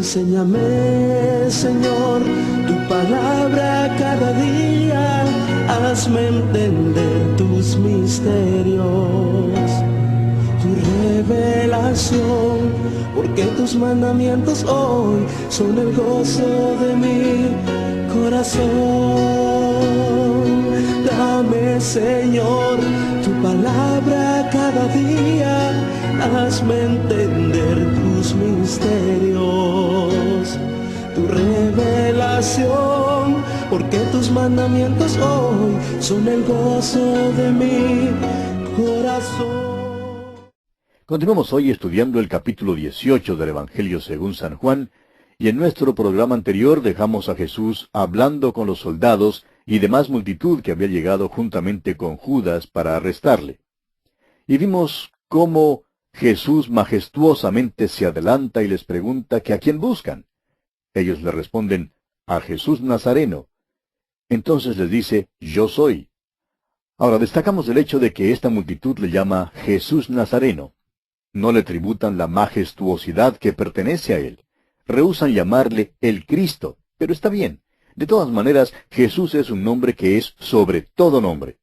Enséñame, Señor, tu palabra cada día, hazme entender tus misterios, tu revelación, porque tus mandamientos hoy son el gozo de mi corazón. Dame, Señor, tu palabra cada día, hazme entender tus misterios, tu revelación, porque tus mandamientos hoy son el gozo de mi corazón. Continuamos hoy estudiando el capítulo 18 del Evangelio según San Juan, y en nuestro programa anterior dejamos a Jesús hablando con los soldados y demás multitud que había llegado juntamente con Judas para arrestarle. Y vimos cómo Jesús majestuosamente se adelanta y les pregunta que a quién buscan. Ellos le responden, a Jesús Nazareno. Entonces les dice, yo soy. Ahora destacamos el hecho de que esta multitud le llama Jesús Nazareno. No le tributan la majestuosidad que pertenece a él. Rehúsan llamarle el Cristo, pero está bien. De todas maneras, Jesús es un nombre que es sobre todo nombre.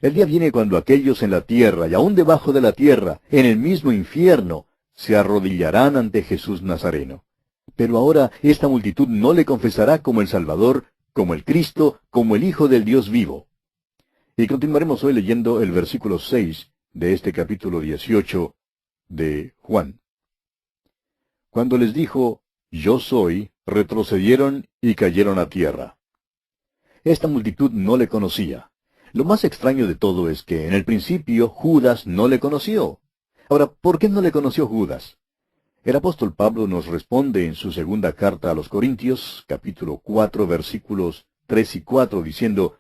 El día viene cuando aquellos en la tierra y aún debajo de la tierra, en el mismo infierno, se arrodillarán ante Jesús Nazareno. Pero ahora esta multitud no le confesará como el Salvador, como el Cristo, como el Hijo del Dios vivo. Y continuaremos hoy leyendo el versículo 6 de este capítulo 18 de Juan. Cuando les dijo, yo soy, retrocedieron y cayeron a tierra. Esta multitud no le conocía. Lo más extraño de todo es que en el principio Judas no le conoció. Ahora, ¿por qué no le conoció Judas? El apóstol Pablo nos responde en su segunda carta a los Corintios, capítulo 4, versículos 3 y 4, diciendo,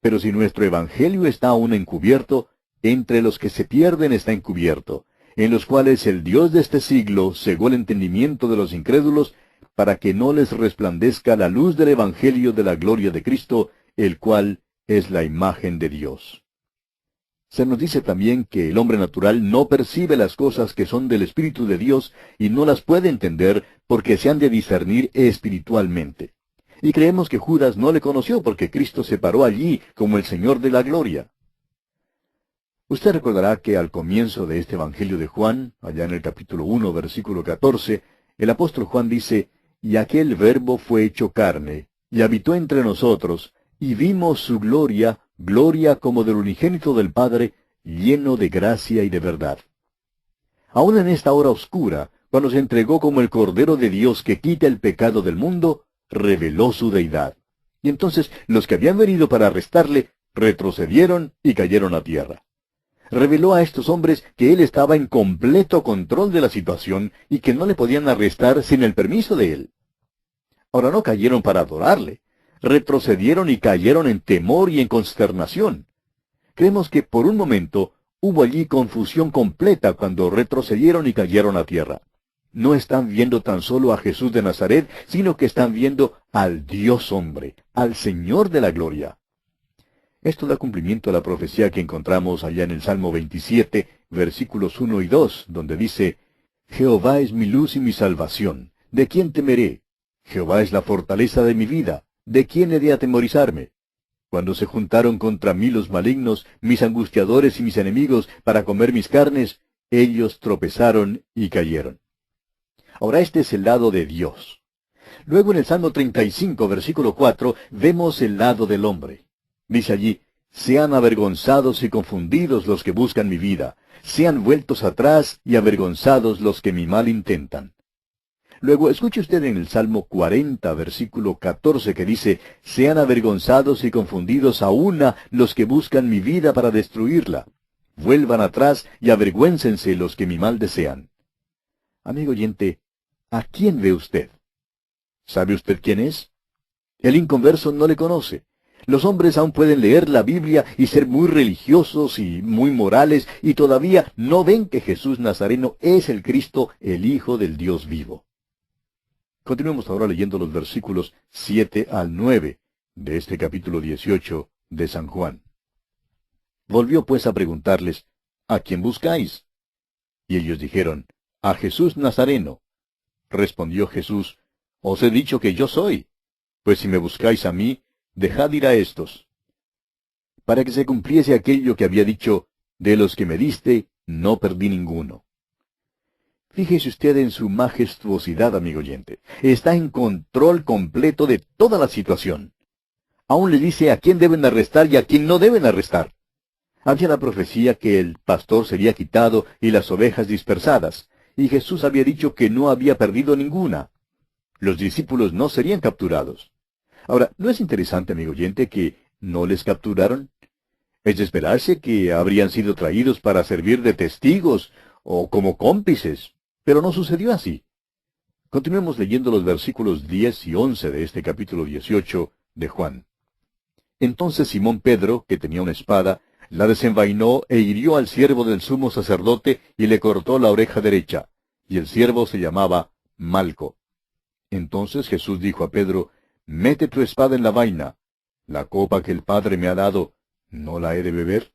pero si nuestro evangelio está aún encubierto, entre los que se pierden está encubierto, en los cuales el Dios de este siglo cegó el entendimiento de los incrédulos, para que no les resplandezca la luz del evangelio de la gloria de Cristo, el cual es la imagen de Dios. Se nos dice también que el hombre natural no percibe las cosas que son del Espíritu de Dios y no las puede entender porque se han de discernir espiritualmente. Y creemos que Judas no le conoció porque Cristo se paró allí como el Señor de la gloria. Usted recordará que al comienzo de este Evangelio de Juan, allá en el capítulo 1, versículo 14, el apóstol Juan dice, y aquel Verbo fue hecho carne, y habitó entre nosotros, y vimos su gloria, gloria como del unigénito del Padre, lleno de gracia y de verdad. Aún en esta hora oscura, cuando se entregó como el Cordero de Dios que quita el pecado del mundo, reveló su deidad. Y entonces los que habían venido para arrestarle, retrocedieron y cayeron a tierra. Reveló a estos hombres que él estaba en completo control de la situación y que no le podían arrestar sin el permiso de él. Ahora no cayeron para adorarle. Retrocedieron y cayeron en temor y en consternación. Creemos que por un momento hubo allí confusión completa cuando retrocedieron y cayeron a tierra. No están viendo tan solo a Jesús de Nazaret, sino que están viendo al Dios hombre, al Señor de la gloria. Esto da cumplimiento a la profecía que encontramos allá en el Salmo 27, versículos 1 y 2, donde dice, Jehová es mi luz y mi salvación, ¿de quién temeré? Jehová es la fortaleza de mi vida, ¿de quién he de atemorizarme? Cuando se juntaron contra mí los malignos, mis angustiadores y mis enemigos, para comer mis carnes, ellos tropezaron y cayeron. Ahora este es el lado de Dios. Luego en el Salmo 35, versículo 4, vemos el lado del hombre. Dice allí, sean avergonzados y confundidos los que buscan mi vida, sean vueltos atrás y avergonzados los que mi mal intentan. Luego, escuche usted en el Salmo 40, versículo 14, que dice, sean avergonzados y confundidos a una los que buscan mi vida para destruirla. Vuelvan atrás y avergüéncense los que mi mal desean. Amigo oyente, ¿a quién ve usted? ¿Sabe usted quién es? El inconverso no le conoce. Los hombres aún pueden leer la Biblia y ser muy religiosos y muy morales y todavía no ven que Jesús Nazareno es el Cristo, el Hijo del Dios vivo. Continuemos ahora leyendo los versículos 7 al 9 de este capítulo 18 de San Juan. Volvió pues a preguntarles, ¿a quién buscáis? Y ellos dijeron, a Jesús Nazareno. Respondió Jesús, os he dicho que yo soy. Pues si me buscáis a mí, dejad ir a estos. Para que se cumpliese aquello que había dicho, de los que me diste, no perdí ninguno. Fíjese usted en su majestuosidad, amigo oyente. Está en control completo de toda la situación. Aún le dice a quién deben arrestar y a quién no deben arrestar. Había la profecía que el pastor sería quitado y las ovejas dispersadas, y Jesús había dicho que no había perdido ninguna. Los discípulos no serían capturados. Ahora, ¿no es interesante, amigo oyente, que no les capturaron? Es de esperarse que habrían sido traídos para servir de testigos o como cómplices, pero no sucedió así. Continuemos leyendo los versículos 10 y 11 de este capítulo 18 de Juan. Entonces Simón Pedro, que tenía una espada, la desenvainó e hirió al siervo del sumo sacerdote y le cortó la oreja derecha, y el siervo se llamaba Malco. Entonces Jesús dijo a Pedro, mete tu espada en la vaina. La copa que el Padre me ha dado, ¿no la he de beber?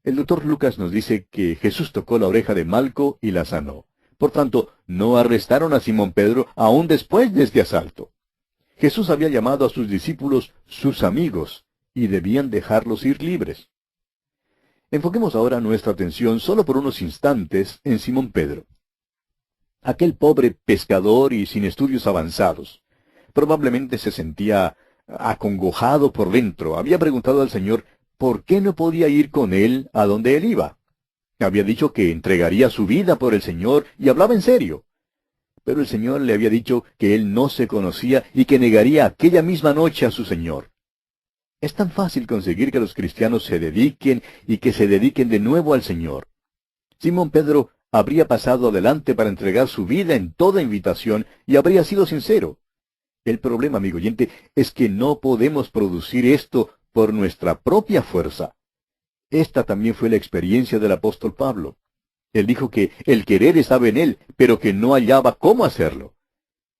El doctor Lucas nos dice que Jesús tocó la oreja de Malco y la sanó. Por tanto, no arrestaron a Simón Pedro aún después de este asalto. Jesús había llamado a sus discípulos sus amigos, y debían dejarlos ir libres. Enfoquemos ahora nuestra atención solo por unos instantes en Simón Pedro. Aquel pobre pescador y sin estudios avanzados, probablemente se sentía acongojado por dentro. Había preguntado al Señor por qué no podía ir con él a donde él iba. Había dicho que entregaría su vida por el Señor y hablaba en serio. Pero el Señor le había dicho que él no se conocía y que negaría aquella misma noche a su Señor. Es tan fácil conseguir que los cristianos se dediquen y que se dediquen de nuevo al Señor. Simón Pedro habría pasado adelante para entregar su vida en toda invitación y habría sido sincero. El problema, amigo oyente, es que no podemos producir esto por nuestra propia fuerza. Esta también fue la experiencia del apóstol Pablo. Él dijo que el querer estaba en él, pero que no hallaba cómo hacerlo.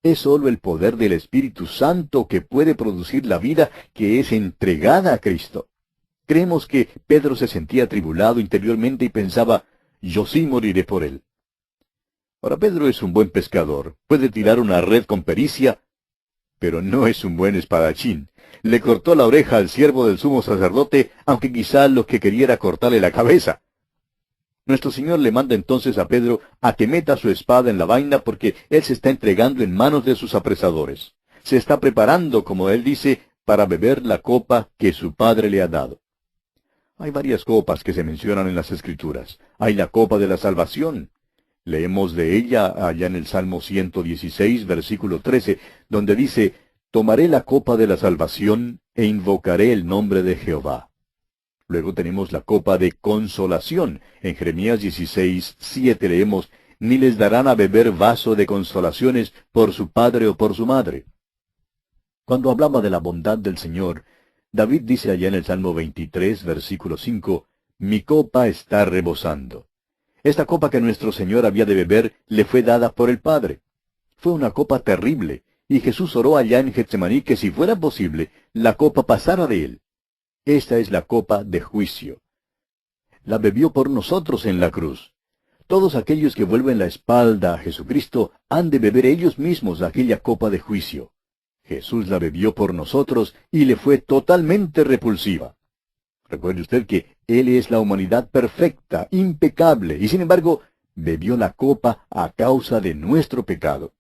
Es sólo el poder del Espíritu Santo que puede producir la vida que es entregada a Cristo. Creemos que Pedro se sentía atribulado interiormente y pensaba, yo sí moriré por él. Ahora, Pedro es un buen pescador, puede tirar una red con pericia, pero no es un buen espadachín. Le cortó la oreja al siervo del sumo sacerdote, aunque quizá lo que quería era cortarle la cabeza. Nuestro Señor le manda entonces a Pedro a que meta su espada en la vaina porque él se está entregando en manos de sus apresadores. Se está preparando, como él dice, para beber la copa que su Padre le ha dado. Hay varias copas que se mencionan en las Escrituras. Hay la copa de la salvación. Leemos de ella allá en el Salmo 116, versículo 13, donde dice, tomaré la copa de la salvación e invocaré el nombre de Jehová. Luego tenemos la copa de consolación. En Jeremías 16, 7 leemos, ni les darán a beber vaso de consolaciones por su padre o por su madre. Cuando hablaba de la bondad del Señor, David dice allá en el Salmo 23, versículo 5, mi copa está rebosando. Esta copa que nuestro Señor había de beber le fue dada por el Padre. Fue una copa terrible, y Jesús oró allá en Getsemaní que si fuera posible, la copa pasara de él. Esta es la copa de juicio. La bebió por nosotros en la cruz. Todos aquellos que vuelven la espalda a Jesucristo han de beber ellos mismos aquella copa de juicio. Jesús la bebió por nosotros y le fue totalmente repulsiva. Recuerde usted que Él es la humanidad perfecta, impecable, y sin embargo, bebió la copa a causa de nuestro pecado.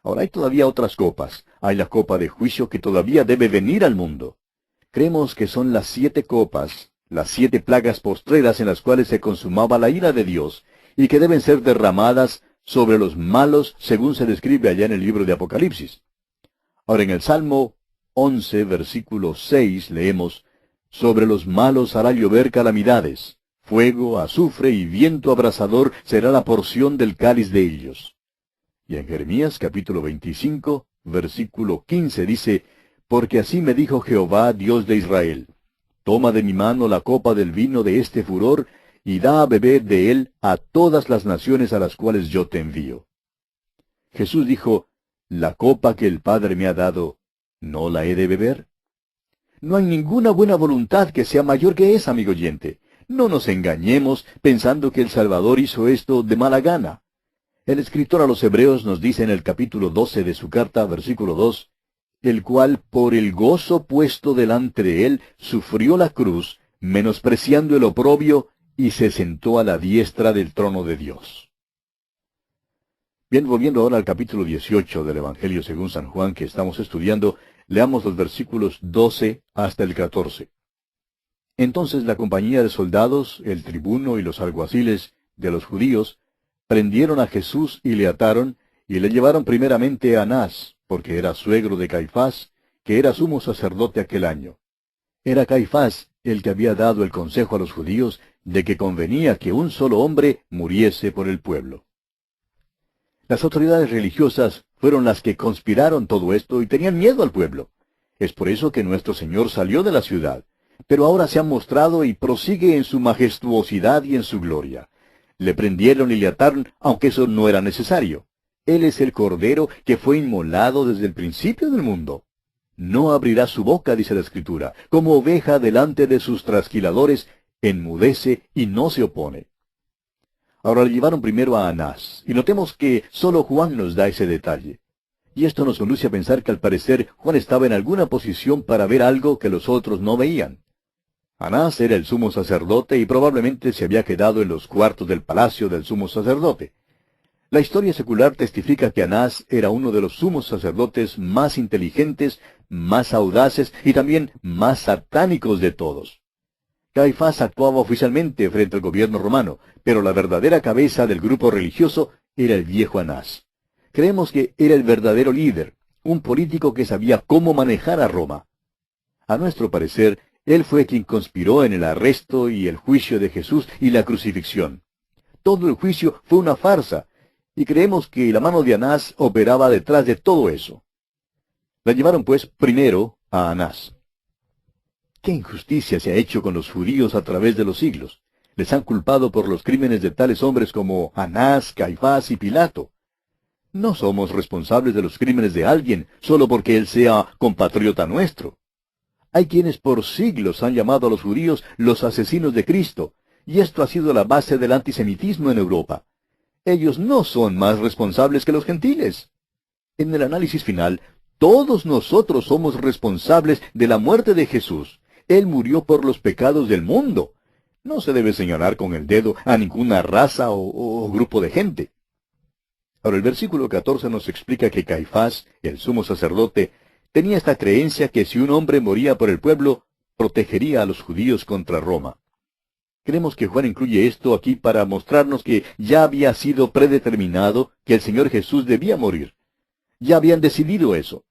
Ahora hay todavía otras copas. Hay la copa de juicio que todavía debe venir al mundo. Creemos que son las 7 copas, las 7 plagas postreras en las cuales se consumaba la ira de Dios, y que deben ser derramadas sobre los malos, según se describe allá en el libro de Apocalipsis. Ahora en el Salmo 11, versículo 6, leemos, sobre los malos hará llover calamidades, fuego, azufre y viento abrasador será la porción del cáliz de ellos. Y en Jeremías capítulo 25, versículo 15 dice, porque así me dijo Jehová, Dios de Israel, toma de mi mano la copa del vino de este furor, y da a beber de él a todas las naciones a las cuales yo te envío. Jesús dijo, la copa que el Padre me ha dado, ¿no la he de beber? No hay ninguna buena voluntad que sea mayor que esa, amigo oyente. No nos engañemos pensando que el Salvador hizo esto de mala gana. El escritor a los Hebreos nos dice en el capítulo 12 de su carta, versículo 2, el cual por el gozo puesto delante de él sufrió la cruz, menospreciando el oprobio, y se sentó a la diestra del trono de Dios. Bien, volviendo ahora al capítulo 18 del Evangelio según San Juan que estamos estudiando, leamos los versículos 12 hasta el 14. Entonces la compañía de soldados, el tribuno y los alguaciles de los judíos, prendieron a Jesús y le ataron, y le llevaron primeramente a Anás, porque era suegro de Caifás, que era sumo sacerdote aquel año. Era Caifás el que había dado el consejo a los judíos de que convenía que un solo hombre muriese por el pueblo. Las autoridades religiosas fueron las que conspiraron todo esto y tenían miedo al pueblo. Es por eso que nuestro Señor salió de la ciudad, pero ahora se ha mostrado y prosigue en su majestuosidad y en su gloria. Le prendieron y le ataron, aunque eso no era necesario. Él es el Cordero que fue inmolado desde el principio del mundo. No abrirá su boca, dice la Escritura, como oveja delante de sus trasquiladores, enmudece y no se opone. Ahora le llevaron primero a Anás, y notemos que solo Juan nos da ese detalle. Y esto nos conduce a pensar que al parecer Juan estaba en alguna posición para ver algo que los otros no veían. Anás era el sumo sacerdote y probablemente se había quedado en los cuartos del palacio del sumo sacerdote. La historia secular testifica que Anás era uno de los sumos sacerdotes más inteligentes, más audaces y también más satánicos de todos. Caifás actuaba oficialmente frente al gobierno romano, pero la verdadera cabeza del grupo religioso era el viejo Anás. Creemos que era el verdadero líder, un político que sabía cómo manejar a Roma. A nuestro parecer, él fue quien conspiró en el arresto y el juicio de Jesús y la crucifixión. Todo el juicio fue una farsa, y creemos que la mano de Anás operaba detrás de todo eso. La llevaron pues primero a Anás. ¿Qué injusticia se ha hecho con los judíos a través de los siglos? Les han culpado por los crímenes de tales hombres como Anás, Caifás y Pilato. No somos responsables de los crímenes de alguien solo porque él sea compatriota nuestro. Hay quienes por siglos han llamado a los judíos los asesinos de Cristo, y esto ha sido la base del antisemitismo en Europa. Ellos no son más responsables que los gentiles. En el análisis final, todos nosotros somos responsables de la muerte de Jesús. Él murió por los pecados del mundo. No se debe señalar con el dedo a ninguna raza o grupo de gente. Ahora el versículo 14 nos explica que Caifás, el sumo sacerdote, tenía esta creencia que si un hombre moría por el pueblo, protegería a los judíos contra Roma. Creemos que Juan incluye esto aquí para mostrarnos que ya había sido predeterminado que el Señor Jesús debía morir. Ya habían decidido eso.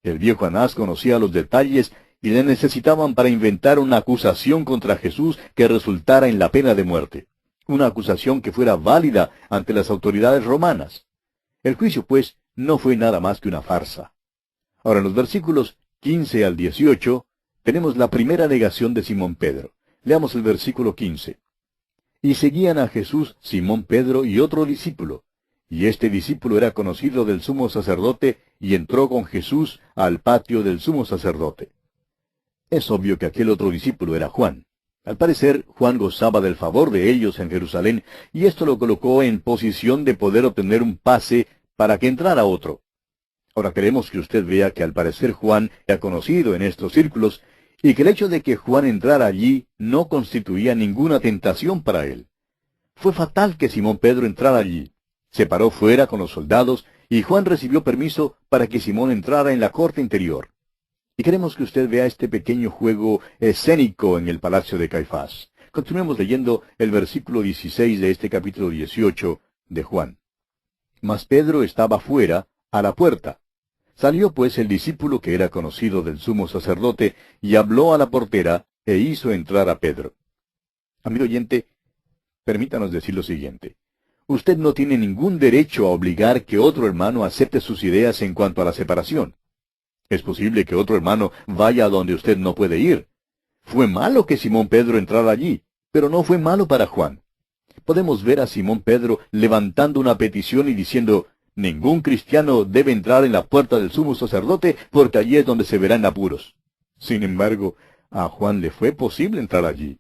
El viejo Anás conocía los detalles y le necesitaban para inventar una acusación contra Jesús que resultara en la pena de muerte. Una acusación que fuera válida ante las autoridades romanas. El juicio, pues, no fue nada más que una farsa. Ahora, en los versículos 15 al 18, tenemos la primera negación de Simón Pedro. Leamos el versículo 15. Y seguían a Jesús Simón Pedro y otro discípulo. Y este discípulo era conocido del sumo sacerdote y entró con Jesús al patio del sumo sacerdote. Es obvio que aquel otro discípulo era Juan. Al parecer, Juan gozaba del favor de ellos en Jerusalén, y esto lo colocó en posición de poder obtener un pase para que entrara otro. Ahora queremos que usted vea que al parecer Juan era conocido en estos círculos, y que el hecho de que Juan entrara allí no constituía ninguna tentación para él. Fue fatal que Simón Pedro entrara allí. Se paró fuera con los soldados, y Juan recibió permiso para que Simón entrara en la corte interior. Y queremos que usted vea este pequeño juego escénico en el palacio de Caifás. Continuemos leyendo el versículo 16 de este capítulo 18 de Juan. Mas Pedro estaba fuera, a la puerta. Salió pues el discípulo que era conocido del sumo sacerdote, y habló a la portera, e hizo entrar a Pedro. Amigo oyente, permítanos decir lo siguiente. Usted no tiene ningún derecho a obligar que otro hermano acepte sus ideas en cuanto a la separación. Es posible que otro hermano vaya a donde usted no puede ir. Fue malo que Simón Pedro entrara allí, pero no fue malo para Juan. Podemos ver a Simón Pedro levantando una petición y diciendo, ningún cristiano debe entrar en la puerta del sumo sacerdote porque allí es donde se verá en apuros. Sin embargo, a Juan le fue posible entrar allí.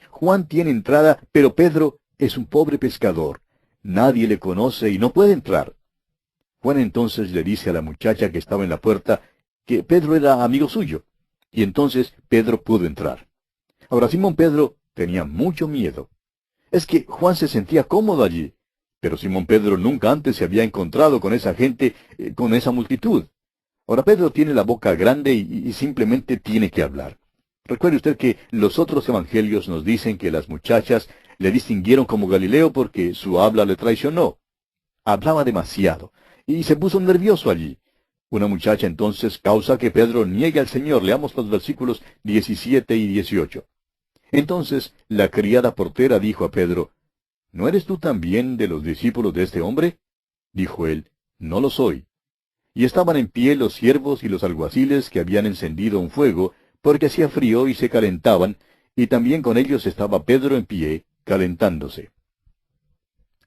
Juan tiene entrada, pero Pedro es un pobre pescador. nadie le conoce y no puede entrar. Juan entonces le dice a la muchacha que estaba en la puerta que Pedro era amigo suyo, y entonces Pedro pudo entrar. Ahora Simón Pedro tenía mucho miedo. Es que Juan se sentía cómodo allí, pero Simón Pedro nunca antes se había encontrado con esa gente, con esa multitud. Ahora Pedro tiene la boca grande y simplemente tiene que hablar. Recuerde usted que los otros evangelios nos dicen que las muchachas le distinguieron como Galileo porque su habla le traicionó. Hablaba demasiado, y se puso nervioso allí. Una muchacha entonces causa que Pedro niegue al Señor. Leamos los versículos 17 y 18. Entonces la criada portera dijo a Pedro, ¿no eres tú también de los discípulos de este hombre? Dijo él, no lo soy. Y estaban en pie los siervos y los alguaciles que habían encendido un fuego, porque hacía frío y se calentaban, y también con ellos estaba Pedro en pie, calentándose.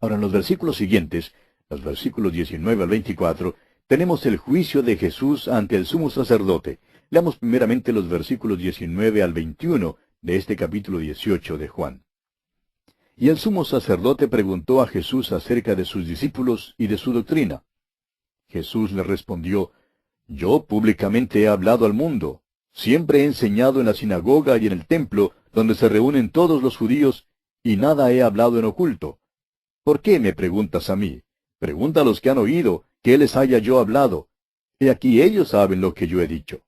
Ahora en los versículos siguientes, los versículos 19 al 24, tenemos el juicio de Jesús ante el sumo sacerdote. Leamos primeramente los versículos 19 al 21 de este capítulo 18 de Juan. Y el sumo sacerdote preguntó a Jesús acerca de sus discípulos y de su doctrina. Jesús le respondió, Yo públicamente he hablado al mundo. Siempre he enseñado en la sinagoga y en el templo, donde se reúnen todos los judíos, y nada he hablado en oculto. ¿Por qué me preguntas a mí? Pregunta a los que han oído, ¿qué les haya yo hablado? He aquí ellos saben lo que yo he dicho.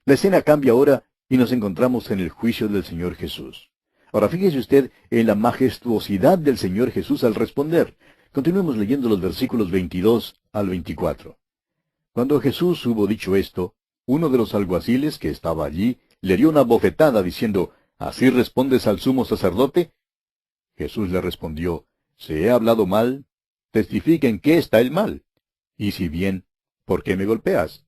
La escena cambia ahora y nos encontramos en el juicio del Señor Jesús. Ahora fíjese usted en la majestuosidad del Señor Jesús al responder. Continuemos leyendo los versículos 22 al 24. Cuando Jesús hubo dicho esto, uno de los alguaciles que estaba allí le dio una bofetada diciendo, ¿así respondes al sumo sacerdote? Jesús le respondió, si he hablado mal, testifica en qué está el mal. Y si bien, ¿por qué me golpeas?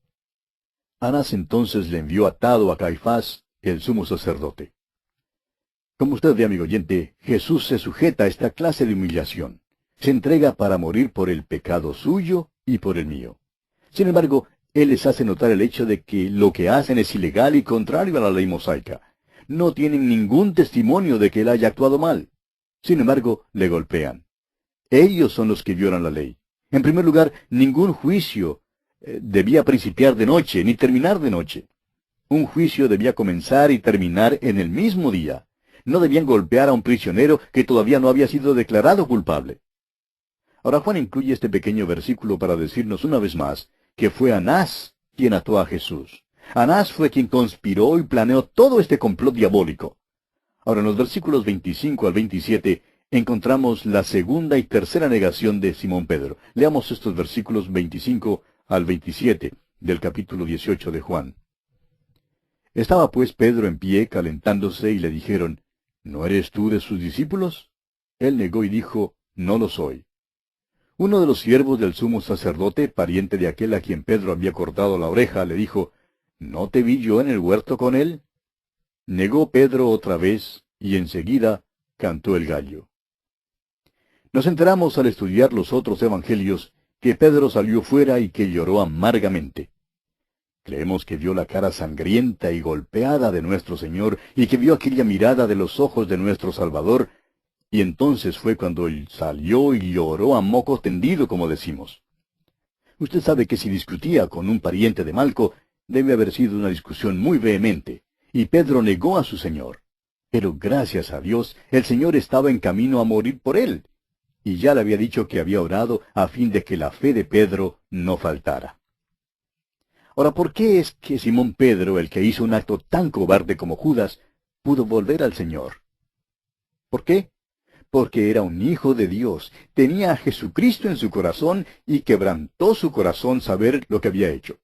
Anás entonces le envió atado a Caifás, el sumo sacerdote. Como usted ve, amigo oyente, Jesús se sujeta a esta clase de humillación. Se entrega para morir por el pecado suyo y por el mío. Sin embargo, Él les hace notar el hecho de que lo que hacen es ilegal y contrario a la ley mosaica. No tienen ningún testimonio de que Él haya actuado mal. Sin embargo, le golpean. Ellos son los que violan la ley. En primer lugar, ningún juicio debía principiar de noche ni terminar de noche. Un juicio debía comenzar y terminar en el mismo día. No debían golpear a un prisionero que todavía no había sido declarado culpable. Ahora Juan incluye este pequeño versículo para decirnos una vez más que fue Anás quien ató a Jesús. Anás fue quien conspiró y planeó todo este complot diabólico. Ahora en los versículos 25 al 27 encontramos la segunda y tercera negación de Simón Pedro. Leamos estos versículos 25 al 27 del capítulo 18 de Juan. Estaba pues Pedro en pie calentándose y le dijeron, ¿no eres tú de sus discípulos? Él negó y dijo, no lo soy. Uno de los siervos del sumo sacerdote, pariente de aquel a quien Pedro había cortado la oreja, le dijo, ¿no te vi yo en el huerto con él? Negó Pedro otra vez, y enseguida cantó el gallo. Nos enteramos al estudiar los otros evangelios que Pedro salió fuera y que lloró amargamente. Creemos que vio la cara sangrienta y golpeada de nuestro Señor y que vio aquella mirada de los ojos de nuestro Salvador, y entonces fue cuando él salió y lloró a moco tendido, como decimos. Usted sabe que si discutía con un pariente de Malco, debe haber sido una discusión muy vehemente, y Pedro negó a su Señor. Pero gracias a Dios, el Señor estaba en camino a morir por él, y ya le había dicho que había orado a fin de que la fe de Pedro no faltara. Ahora, ¿por qué es que Simón Pedro, el que hizo un acto tan cobarde como Judas, pudo volver al Señor? ¿Por qué? Porque era un hijo de Dios, tenía a Jesucristo en su corazón y quebrantó su corazón saber lo que había hecho.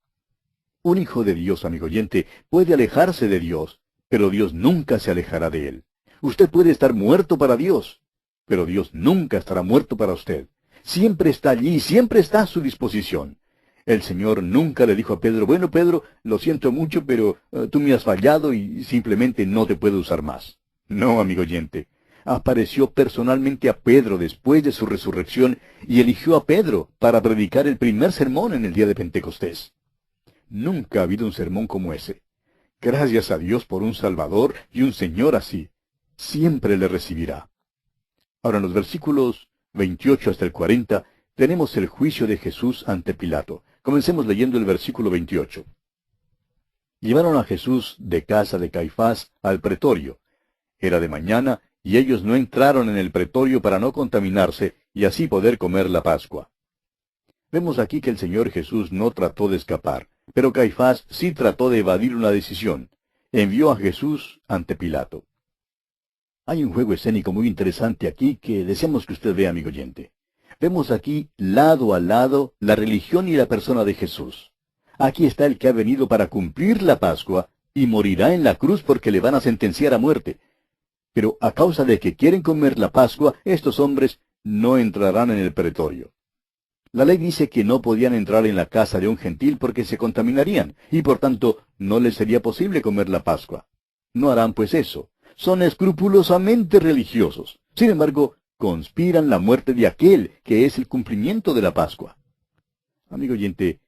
Un hijo de Dios, amigo oyente, puede alejarse de Dios, pero Dios nunca se alejará de él. Usted puede estar muerto para Dios, pero Dios nunca estará muerto para usted. Siempre está allí, siempre está a su disposición. El Señor nunca le dijo a Pedro, bueno, Pedro, lo siento mucho, pero tú me has fallado y simplemente no te puedo usar más. No, amigo oyente. Apareció personalmente a Pedro después de su resurrección y eligió a Pedro para predicar el primer sermón en el día de Pentecostés. Nunca ha habido un sermón como ese. Gracias a Dios por un Salvador y un Señor así. Siempre le recibirá. Ahora en los versículos 28 hasta el 40, tenemos el juicio de Jesús ante Pilato. Comencemos leyendo el versículo 28. Llevaron a Jesús de casa de Caifás al pretorio. Era de mañana, y ellos no entraron en el pretorio para no contaminarse y así poder comer la Pascua. Vemos aquí que el Señor Jesús no trató de escapar, pero Caifás sí trató de evadir una decisión. Envió a Jesús ante Pilato. Hay un juego escénico muy interesante aquí que deseamos que usted vea, amigo oyente. Vemos aquí, lado a lado, la religión y la persona de Jesús. Aquí está el que ha venido para cumplir la Pascua y morirá en la cruz porque le van a sentenciar a muerte. Pero a causa de que quieren comer la Pascua, estos hombres no entrarán en el pretorio. La ley dice que no podían entrar en la casa de un gentil porque se contaminarían, y por tanto no les sería posible comer la Pascua. No harán pues eso. Son escrupulosamente religiosos. Sin embargo, conspiran la muerte de aquel que es el cumplimiento de la Pascua. Amigo oyente,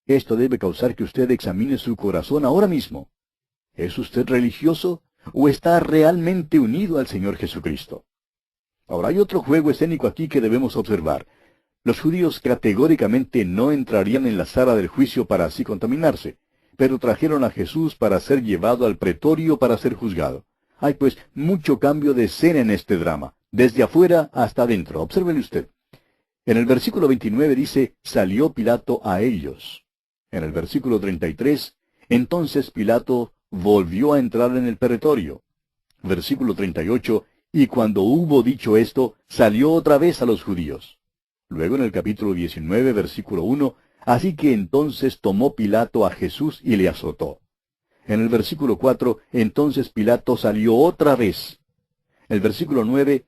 esto debe causar que usted examine su corazón ahora mismo. ¿Es usted religioso o está realmente unido al Señor Jesucristo? Ahora hay otro juego escénico aquí que debemos observar. Los judíos categóricamente no entrarían en la sala del juicio para así contaminarse, pero trajeron a Jesús para ser llevado al pretorio para ser juzgado. Hay pues mucho cambio de escena en este drama, desde afuera hasta adentro. Obsérvele usted. En el versículo 29 dice, salió Pilato a ellos. En el versículo 33, entonces Pilato volvió a entrar en el pretorio. Versículo 38, y cuando hubo dicho esto, salió otra vez a los judíos. Luego en el capítulo 19, versículo 1, así que entonces tomó Pilato a Jesús y le azotó. En el versículo 4, entonces Pilato salió otra vez. El versículo 9,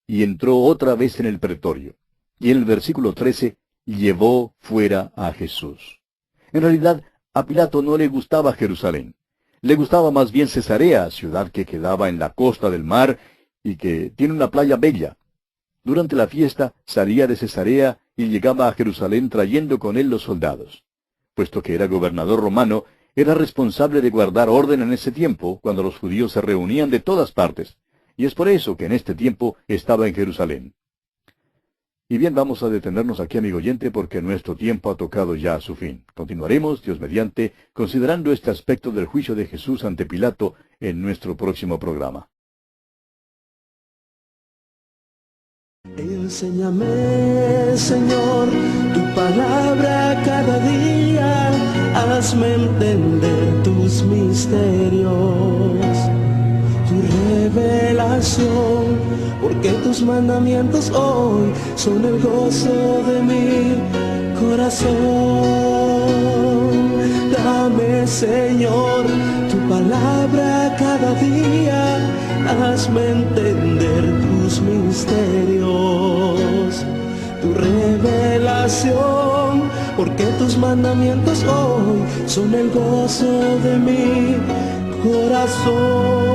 y entró otra vez en el pretorio. Y en el versículo 13, llevó fuera a Jesús. En realidad, a Pilato no le gustaba Jerusalén. Le gustaba más bien Cesarea, ciudad que quedaba en la costa del mar y que tiene una playa bella. Durante la fiesta salía de Cesarea y llegaba a Jerusalén trayendo con él los soldados. Puesto que era gobernador romano, era responsable de guardar orden en ese tiempo, cuando los judíos se reunían de todas partes, y es por eso que en este tiempo estaba en Jerusalén. Y bien, vamos a detenernos aquí, amigo oyente, porque nuestro tiempo ha tocado ya a su fin. Continuaremos, Dios mediante, considerando este aspecto del juicio de Jesús ante Pilato en nuestro próximo programa. Enséñame, Señor, tu palabra cada día, hazme entender tus misterios, tu revelación, porque tus mandamientos hoy son el gozo de mi corazón. Dame, Señor, tu palabra cada día, hazme entender tus misterios, tu revelación, porque tus mandamientos hoy son el gozo de mi corazón.